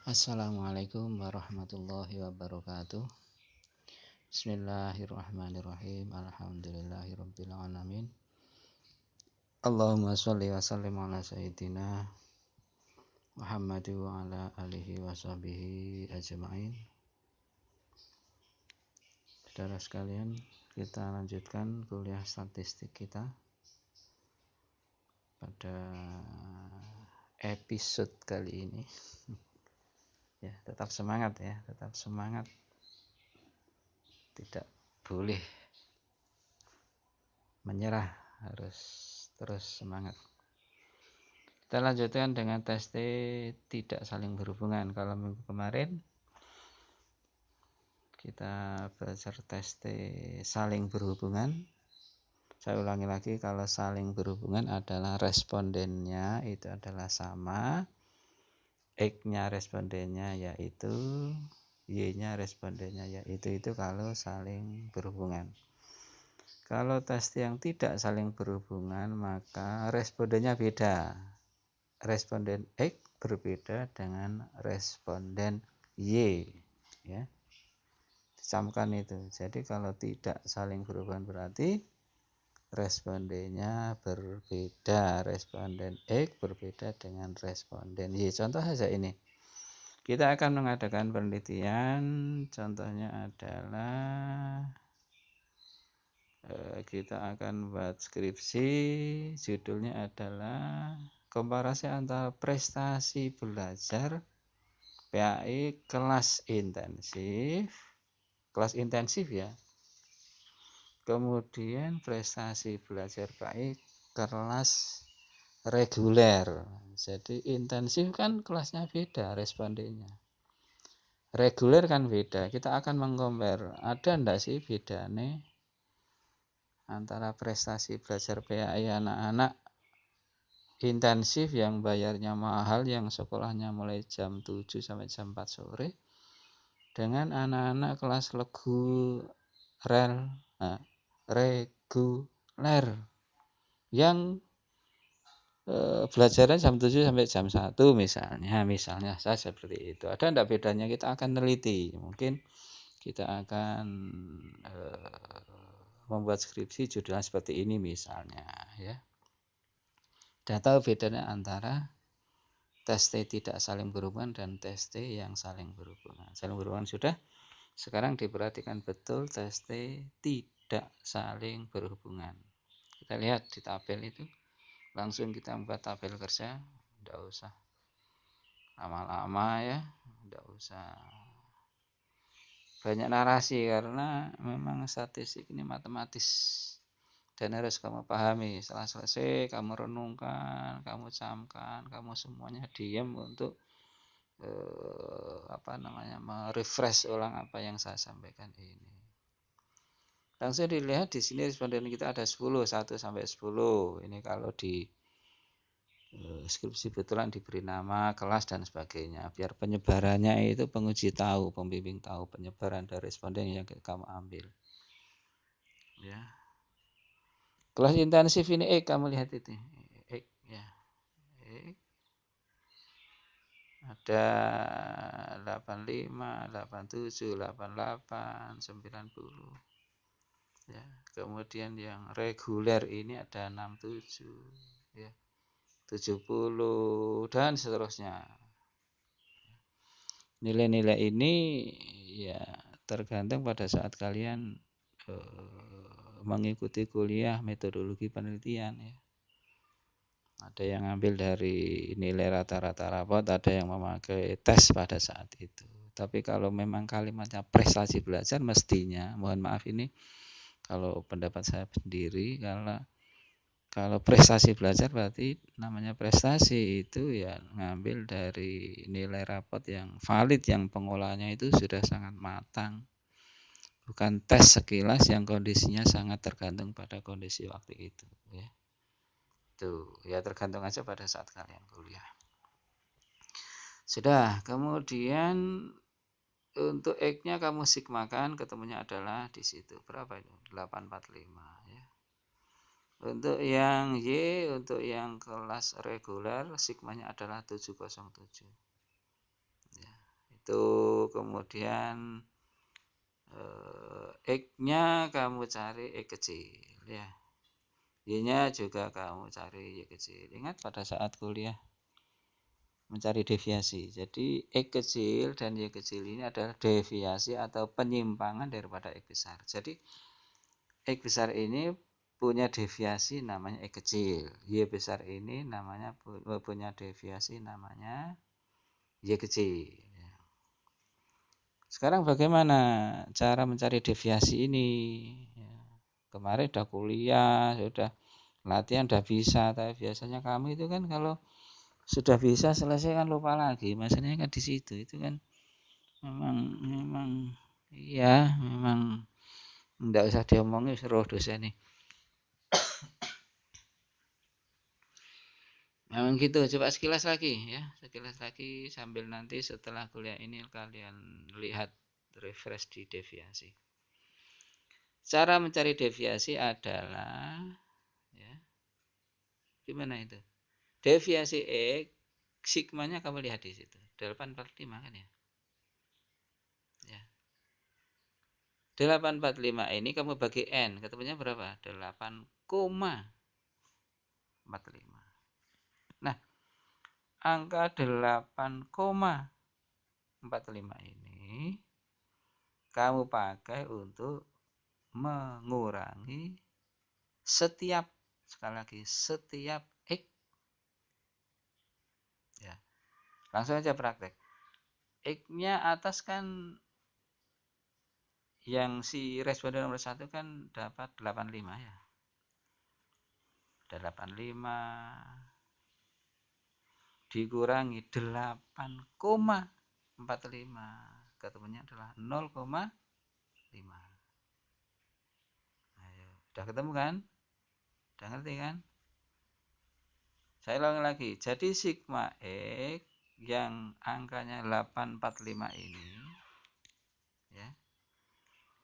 Assalamualaikum warahmatullahi wabarakatuh. Bismillahirrahmanirrahim. Alhamdulillahirabbil alamin. Allahumma sholli wa sallim ala sayyidina Muhammad wa ala alihi wa sahbihi ajma'in. Saudara sekalian, kita lanjutkan kuliah statistik kita pada episode kali ini. Ya, tetap semangat ya, tetap semangat. Tidak boleh menyerah, harus terus semangat. Kita lanjutkan dengan tes T tidak saling berhubungan. Kalau minggu kemarin kita belajar tes T saling berhubungan. Saya ulangi lagi, kalau saling berhubungan adalah respondennya itu adalah sama, X-nya respondennya yaitu, Y-nya respondennya yaitu, itu kalau saling berhubungan. Kalau tes yang tidak saling berhubungan maka respondennya beda. Responden X berbeda dengan responden Y, ya. Camkan itu. Jadi kalau tidak saling berhubungan berarti respondennya berbeda. Responden X berbeda dengan responden Y. Contoh saja ini. Kita akan mengadakan penelitian. Contohnya adalah kita akan buat skripsi, judulnya adalah komparasi antara prestasi belajar PAI kelas intensif ya, kemudian prestasi belajar PAI kelas reguler. Jadi intensif kan kelasnya beda respondennya, reguler kan beda. Kita akan mengcompare, ada enggak sih bedanya antara prestasi belajar PAI anak-anak intensif yang bayarnya mahal, yang sekolahnya mulai jam 7 sampai jam 4 sore, dengan anak-anak kelas reguler yang belajarnya jam 7 sampai jam 1 misalnya saja seperti itu. Ada enggak bedanya? Kita akan teliti. Mungkin kita akan membuat skripsi judulnya seperti ini misalnya, ya. Sudah tahu bedanya antara tes T tidak saling berhubungan dan tes T yang saling berhubungan. Saling berhubungan sudah. Sekarang diperhatikan betul tes T tidak saling berhubungan. Kita lihat di tabel itu. Langsung kita buat tabel kerja. Tidak usah lama-lama ya. Tidak usah banyak narasi, karena memang statistik ini matematis. Dan harus kamu pahami. Setelah selesai kamu renungkan, kamu camkan, kamu semuanya diam untuk merefresh ulang apa yang saya sampaikan ini. Langsung dilihat di sini responden kita ada 10, 1 sampai 10. Ini kalau di skripsi betulan diberi nama, kelas dan sebagainya. Biar penyebarannya itu penguji tahu, pembimbing tahu penyebaran dari responden yang kamu ambil. Ya. Kelas intensif ini kamu lihat itu. Ya. Ada 85, 87, 88, 90. Ya. Kemudian yang reguler ini ada 67, ya. 70 dan seterusnya. Nilai-nilai ini ya tergantung pada saat kalian mengikuti kuliah metodologi penelitian, ya. Ada yang ambil dari nilai rata-rata rapot, ada yang memakai tes pada saat itu. Tapi kalau memang kalimatnya prestasi belajar, mestinya, mohon maaf ini kalau pendapat saya sendiri, kalau prestasi belajar berarti namanya prestasi itu ya ngambil dari nilai rapot yang valid, yang pengolahannya itu sudah sangat matang. Bukan tes sekilas yang kondisinya sangat tergantung pada kondisi waktu itu, ya. Tuh, ya tergantung aja pada saat kalian kuliah. Sudah, kemudian untuk X-nya kamu sigmakan, ketemunya adalah di situ. Berapa itu? 845, ya. Untuk yang Y, untuk yang kelas reguler, sigmanya adalah 707. Ya. itu, kemudian X-nya kamu cari X kecil ya. Y-nya juga kamu cari Y kecil. Ingat pada saat kuliah mencari deviasi. Jadi X kecil dan Y kecil ini adalah deviasi atau penyimpangan daripada X besar. Jadi X besar ini punya deviasi namanya X kecil. Y besar ini namanya punya deviasi namanya Y kecil. Sekarang bagaimana cara mencari deviasi ini? Kemarin udah kuliah, sudah latihan, udah bisa. Tapi biasanya kamu itu kan kalau sudah bisa selesai kan lupa lagi. Masalahnya kan di situ. Itu kan memang iya, memang enggak usah diomongin seluruh dosen nih. Memang gitu. Coba sekilas lagi ya, sekilas lagi sambil nanti setelah kuliah ini kalian lihat refresh di deviasi. Cara mencari deviasi adalah ya, gimana itu? Deviasi X sigmanya kamu lihat di situ. 845 kan ya? Ya. 845 ini kamu bagi N, ketemunya berapa? 8,45. Nah, angka 8,45 ini kamu pakai untuk mengurangi setiap, sekali lagi, setiap X. Ya. Langsung aja praktek. X-nya atas kan yang si responden nomor 1 kan dapat 85 ya. 85 dikurangi 8,45, ketemunya adalah 0,5. Ayo, udah ketemu kan? Udah ngerti kan? Saya ulangi lagi. Jadi sigma X yang angkanya 845 ini ya,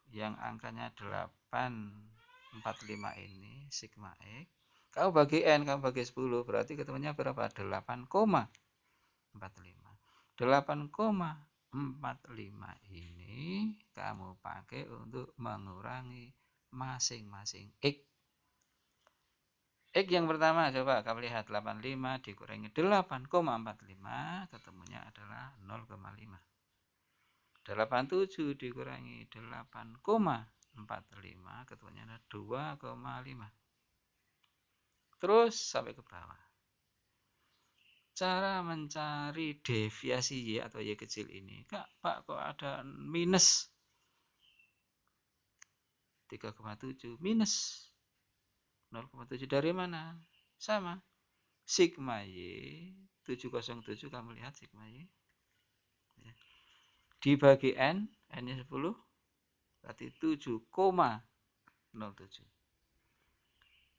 yang angkanya 845 ini sigma X, kamu bagi N, kamu bagi 10, berarti ketemunya berapa? 8,45. 8,45 ini kamu pakai untuk mengurangi masing-masing X. X yang pertama coba kamu lihat, 85 dikurangi 8,45 ketemunya adalah 0,5. 87 dikurangi 8,45 ketemunya adalah 2,5. Terus sampai ke bawah. Cara mencari deviasi Y atau Y kecil ini, Pak kok ada minus 3,7, minus 0,7 dari mana? Sama, sigma Y 707, kamu lihat sigma Y dibagi N, N-nya 10, berarti 7,07.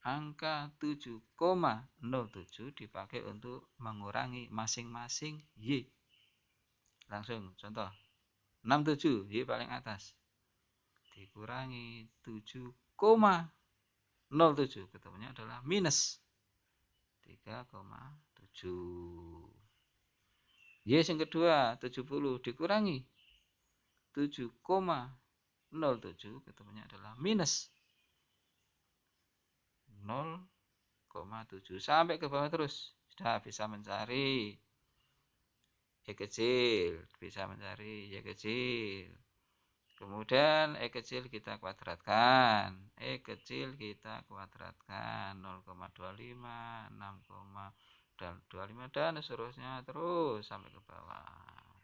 Angka 7,07 dipakai untuk mengurangi masing-masing Y. Langsung contoh, 67 Y paling atas dikurangi 7,07 ketemunya adalah minus 3,7. Y yang kedua 70 dikurangi 7,07 ketemunya adalah minus 0,7 sampai ke bawah terus. Sudah bisa mencari Y kecil, bisa mencari Y kecil. Kemudian X kecil kita kuadratkan. X kecil kita kuadratkan 0,25, 6,25 dan seterusnya terus sampai ke bawah.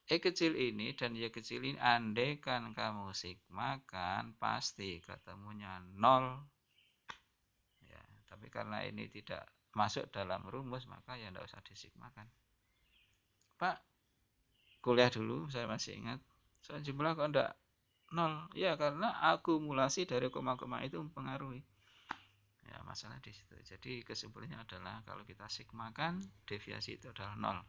X kecil ini dan Y kecil ini andaikan kamu sigmakan pasti ketemunya 0. Ya, tapi karena ini tidak masuk dalam rumus maka ya tidak usah disigmakan. Pak, kuliah dulu saya masih ingat. Soal jumlah kok enggak 0? Ya karena akumulasi dari koma-koma itu mempengaruhi. Ya masalah di situ. Jadi kesimpulannya adalah kalau kita sigmakan deviasi itu adalah 0.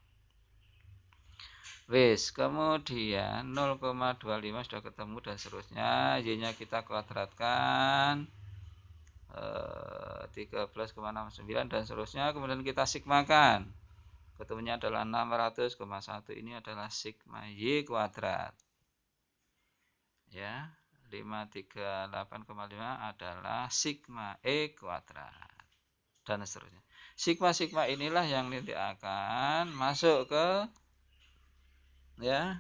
Wis, kemudian 0,25 sudah ketemu dan seterusnya. Y-nya kita kuadratkan 13,69 dan seterusnya. Kemudian kita sigmakan. ketemunya adalah 600,1. Ini adalah sigma Y kuadrat. Ya, 538,5 adalah sigma E kuadrat. Dan seterusnya. Sigma-sigma inilah yang nanti akan masuk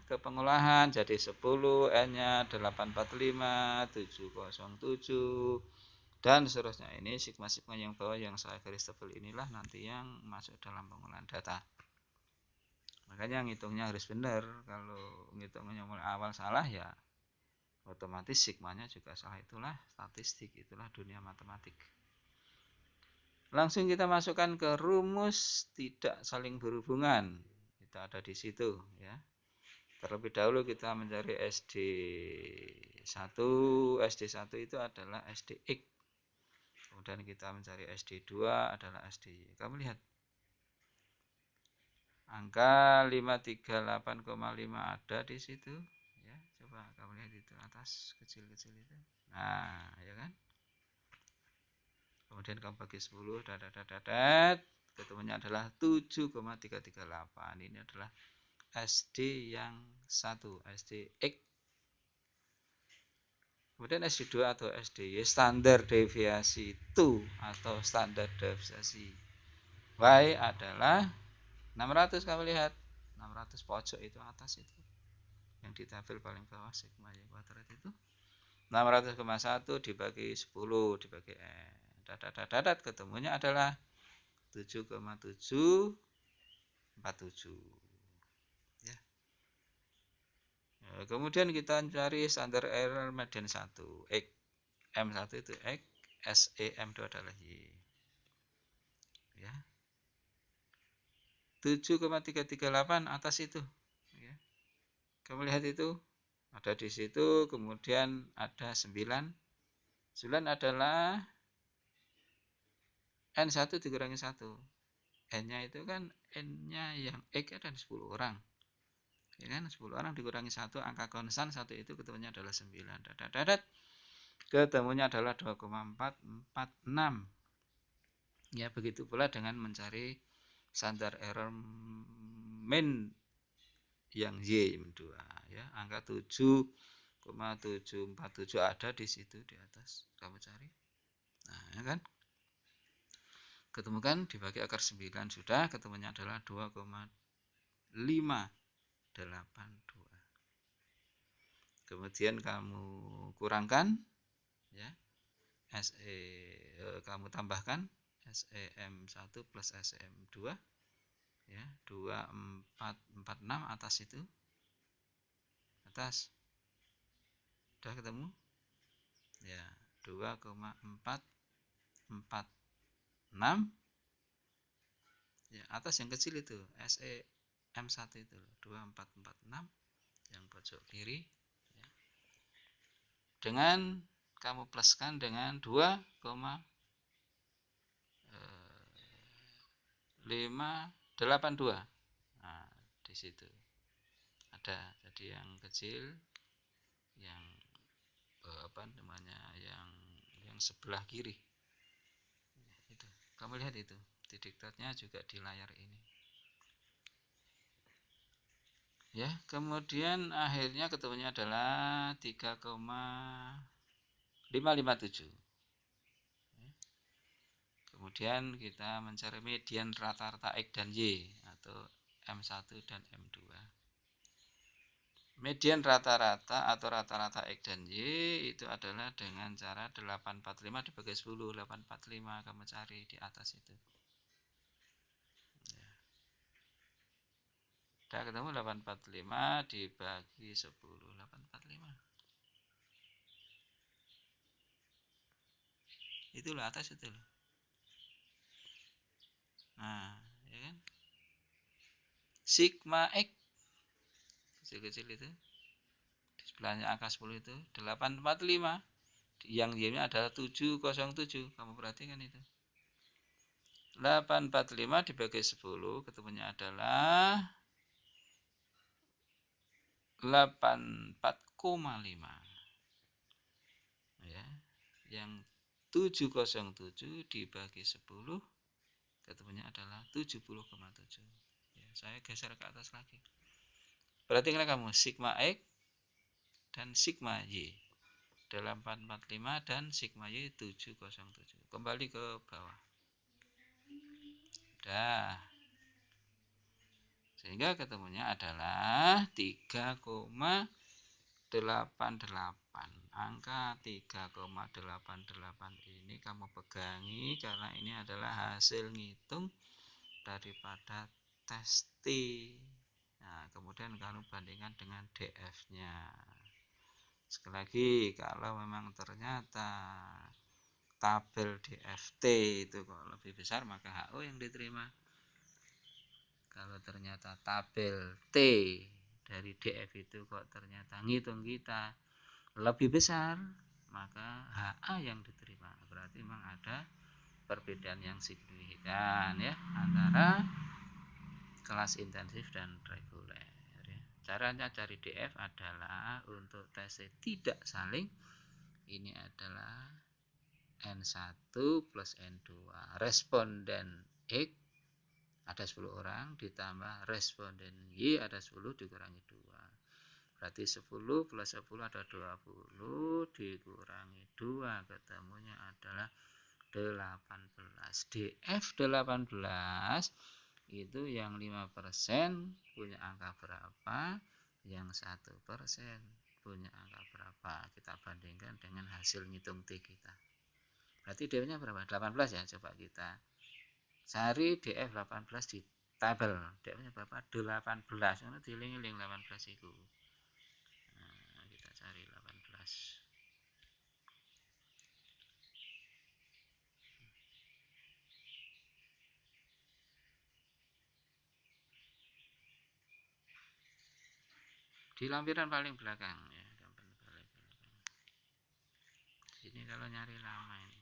ke pengolahan jadi 10, N-nya 845, 707 dan seterusnya. Ini sigma-sigma yang bawah yang saya garis tebal inilah nanti yang masuk dalam pengolahan data. Makanya ngitungnya harus benar. Kalau ngitungnya mulai awal salah ya otomatis sigmanya juga salah. Itulah statistik, itulah dunia matematik. Langsung kita masukkan ke rumus tidak saling berhubungan. Kita ada di situ ya. Terlebih dahulu kita mencari SD1. SD1 itu adalah SDX. Kemudian kita mencari SD2 adalah SDY. Kamu lihat. Angka 538,5 ada di situ. Ya, coba kamu lihat itu atas kecil-kecil itu. Nah, ya kan? Kemudian kamu bagi 10, ketemunya adalah 7,338. Ini adalah SD yang 1, SDX. Kemudian SD2 atau SDY, standar deviasi 2 atau standar deviasi Y adalah 600. Kamu lihat 600 pojok itu atas itu yang di tabel paling bawah sigma Y kuadrat itu 600,1 dibagi 10 dibagi N. Ketemunya adalah 7,747 ya. Kemudian kita cari standar error median 1 X, M1 itu X, SEM2 adalah Y ya. 7,338 atas itu ya. Kamu lihat itu ada di situ. Kemudian ada 9 adalah N1 dikurangi 1. N-nya itu kan N-nya yang X ada 10 orang. Ya kan? 10 orang dikurangi 1, angka konstan 1 itu ketemunya adalah 9. Ketemunya adalah 2,446. Ya, begitu pula dengan mencari standar error min yang Y2 ya. Angka 7,747 ada di situ di atas. Kamu cari. Nah, ya kan? Ketemukan dibagi akar 9 sudah, ketemunya adalah 2,582. Kemudian kamu kurangkan ya. Kamu tambahkan SEM1 plus SEM2 ya, 2446 atas itu. Atas. Sudah ketemu? Ya, 2,446 ya, atas yang kecil itu SEM1 itu 2446 yang pojok kiri ya. Dengan kamu pluskan dengan 2,582. Nah, di situ ada. Jadi yang kecil yang yang sebelah kiri itu. Kamu lihat itu di diktatnya juga di layar ini ya. Kemudian akhirnya ketemunya adalah 3,557. Kemudian kita mencari median rata-rata X dan Y atau M1 dan M2. Median rata-rata atau rata-rata X dan Y itu adalah dengan cara 845 dibagi 10. 845 kamu cari di atas itu. Ya. Sudah ketemu 845 dibagi 10. 845. Itulah atas itu loh. Nah, ya kan? Sigma X kecil-kecil itu. Di sebelahnya angka 10 itu 845. Yang Y-nya adalah 707. Kamu perhatikan itu. 845 dibagi 10 ketemunya adalah 84,5 ya. Yang 707 dibagi 10 ketemunya adalah 70,7. Saya geser ke atas lagi. Perhatikan kamu, sigma X dan sigma Y. 845 dan sigma Y 707. Kembali ke bawah. Dah. Sehingga ketemunya adalah 3,88. Angka 3,88 ini kamu pegangi karena ini adalah hasil ngitung daripada tes T. Nah, kemudian kamu bandingkan dengan DF-nya. Sekali lagi, kalau memang ternyata tabel DFT itu kok lebih besar, maka HO yang diterima. Kalau ternyata tabel T dari DF itu kok ternyata ngitung kita lebih besar, maka HA yang diterima. Berarti memang ada perbedaan yang signifikan ya antara kelas intensif dan reguler ya. Caranya cari DF adalah untuk tes tidak saling, ini adalah N1 plus N2, responden X ada 10 orang ditambah responden Y ada 10 dikurangi 2, berarti 10 plus 10 ada 20 dikurangi 2 ketemunya adalah 18. DF 18 itu yang 5% punya angka berapa, yang 1% punya angka berapa. Kita bandingkan dengan hasil ngitung T kita. Berarti DF nya berapa? 18 ya. Coba kita cari DF 18 di tabel. DF nya berapa? 18. Ini diling-iling 18 itu. Nah, kita cari 18. Di lampiran paling belakang ya. Ini kalau nyari lama ini.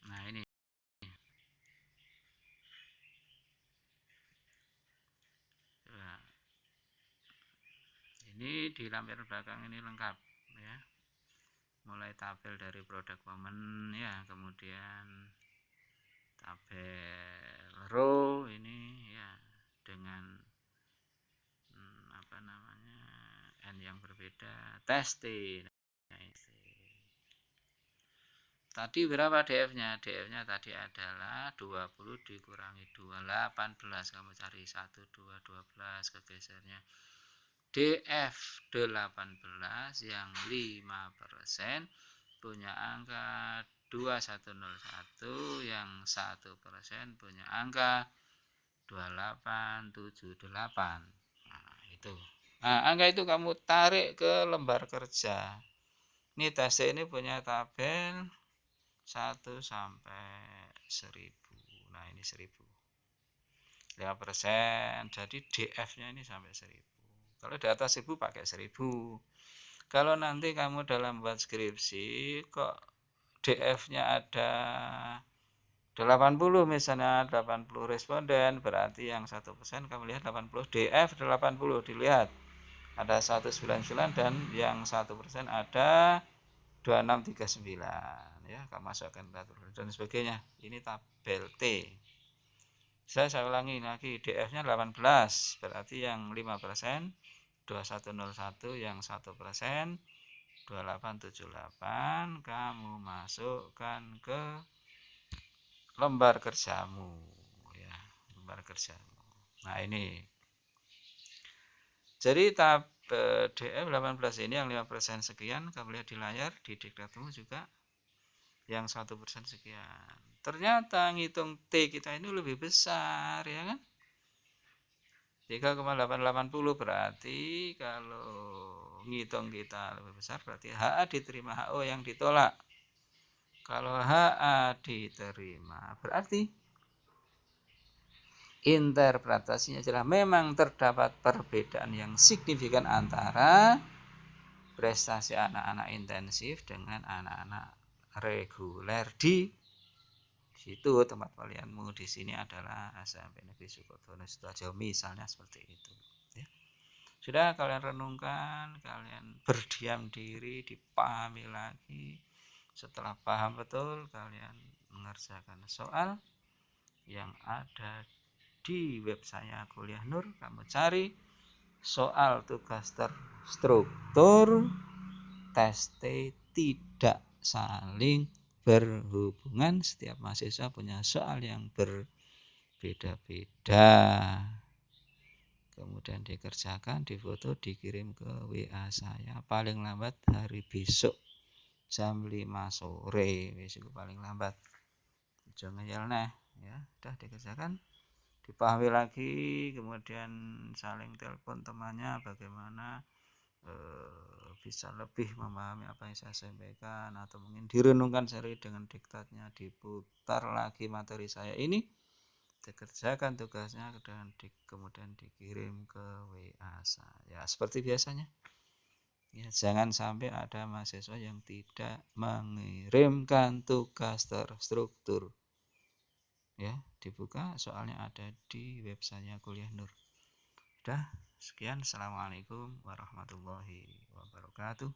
Nah, ini. Coba. Ini di lampiran belakang ini lengkap ya. Mulai tabel dari produk momen ya, kemudian tabel row ini ya dengan apa namanya N yang berbeda, testing. Tadi berapa DF-nya? DF-nya tadi adalah 20 dikurangi 2, 18. Kamu cari 1, 2, 12 kegesernya. DF 18 yang 5% punya angka 2101, yang 1% punya angka 2878. Nah, itu. Nah, angka itu kamu tarik ke lembar kerja. Ini tes ini punya tabel 1 sampai 1000. Nah, ini 1000. 5%. Jadi DF-nya ini sampai 1000. Kalau di atas 1000 pakai 1000. Kalau nanti kamu dalam buat skripsi kok DF-nya ada 80 misalnya, 80 responden, berarti yang 1% kamu lihat 80, DF 80 dilihat. Ada 199 dan yang 1% ada 2639 ya, kamu masukkan dan sebagainya. Ini tabel T. Saya ulangi lagi, DF-nya 18, berarti yang 5% 2101, yang 1% 2878, kamu masukkan ke lembar kerjamu ya, lembar kerjamu. Nah, ini. Jadi tabel DF 18 ini yang 5% sekian, kamu lihat di layar, di diktatmu juga yang 1% sekian. Ternyata ngitung T kita ini lebih besar ya kan? 3,880, berarti kalau ngitung kita lebih besar berarti HA diterima, HO yang ditolak. Kalau HA diterima berarti interpretasinya adalah memang terdapat perbedaan yang signifikan antara prestasi anak-anak intensif dengan anak-anak reguler di situ tempat kalianmu. Di sini adalah SMP Negeri Sukodono Sidoarjo misalnya, seperti itu ya. Sudah, kalian renungkan, kalian berdiam diri, dipahami lagi. Setelah paham betul, kalian mengerjakan soal, yang ada di web saya Kuliah Nur. Kamu cari soal tugas terstruktur, tes T tidak saling berhubungan. Setiap mahasiswa punya soal yang berbeda-beda. Kemudian dikerjakan, difoto, dikirim ke WA saya paling lambat hari besok jam 5 sore. Besok paling lambat. Jangan ngeyel neh ya. Udah dikerjakan, dipahami lagi, kemudian saling telepon temannya bagaimana bisa lebih memahami apa yang saya sampaikan, atau mungkin direnungkan sendiri dengan diktatnya, diputar lagi materi saya ini, dikerjakan tugasnya dan kemudian dikirim ke WA saya seperti biasanya ya. Jangan sampai ada mahasiswa yang tidak mengirimkan tugas terstruktur ya. Dibuka soalnya ada di web saya Kuliah Nur. Udah sekian, assalamualaikum warahmatullahi wabarakatuh.